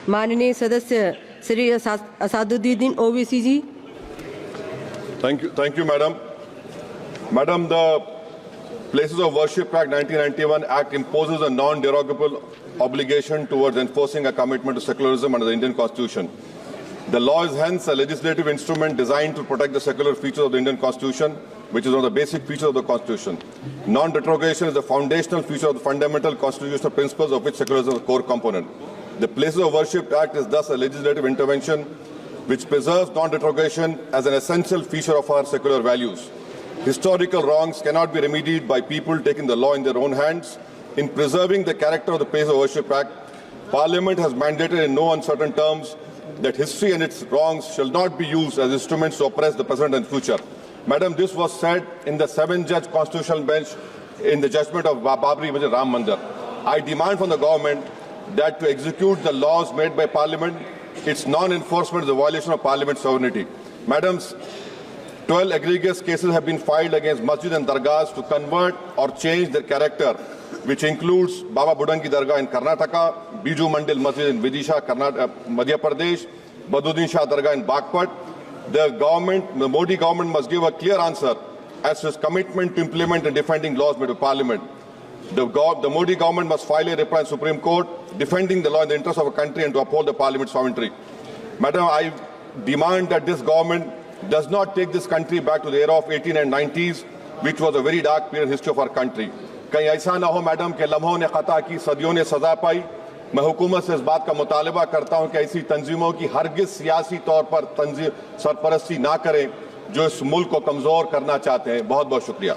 माननीय सदस्य श्री असादुद्दीन ओवैसी जी। Thank you, madam. Madam, the Places of Worship Act 1991 Act imposes a non-derogable obligation towards enforcing a commitment to secularism under the Indian Constitution. The law is hence a legislative instrument designed to protect the secular features of the Indian Constitution, which is one of the basic features of the Constitution. Non-derogation is the foundational feature of the fundamental constitutional principles of which secularism is a core component. The Places of Worship Act is thus a legislative intervention which preserves non-derogation as an essential feature of our secular values. Historical wrongs cannot be remedied by people taking the law in their own hands. In preserving the character of the Places of Worship Act, Parliament has mandated in no uncertain terms that history and its wrongs shall not be used as instruments to oppress the present and future. Madam, this was said in the 7-judge constitutional bench in the judgment of Babri Masjid Ram Mandir. I demand from the government that to execute the laws made by Parliament, its non-enforcement is a violation of Parliament's sovereignty. Madams, 12 egregious cases have been filed against masjid and dargahs to convert or change their character, which includes Baba Budangi Dargah in Karnataka, Biju Mandil Masjid in Vidisha, Madhya Pradesh, Baduddin Shah Dargah in Bagpat. The Modi government must give a clear answer as to its commitment to implement and defending laws made by Parliament. The Modi government must file a reply in Supreme Court defending the law in the interest of a country and to uphold the Parliament's sovereignty. Madam, I demand that this government does not take this country back to the era of 18 and 90s, which was a very dark period in history of our country. कहीं ऐसा ना हो madam कि लम्हों ने खता की, सदियों ने सजा पाई। मैं हुकूमत से इस बात का मुतालबा करता हूं कि ऐसी तंजीमों की हरगिज सियासी तौर पर सरपरस्ती ना करें जो इस मुल्क को कमजोर करना चाहते हैं। बहुत बहुत शुक्रिया।